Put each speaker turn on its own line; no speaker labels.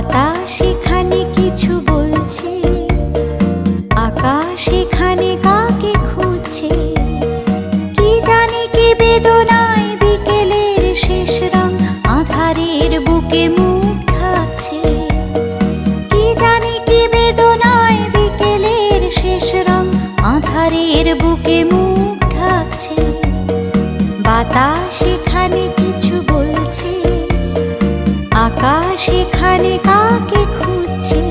বাতাস এখানে কিছু বলছে, আকাশ এখানে কাকে খুঁজছে। কি জানি কি বেদনায় বিকেলের শেষ রং আঁধারের বুকে মুখ ঢাকছে। কি জানি কি বেদনায় বিকেলের শেষ রং আঁধারের বুকে মুখ ঢাকছে। বাতাস এখানে কিছু বলছে, আকাশ এখানে কাকে খুঁজছে।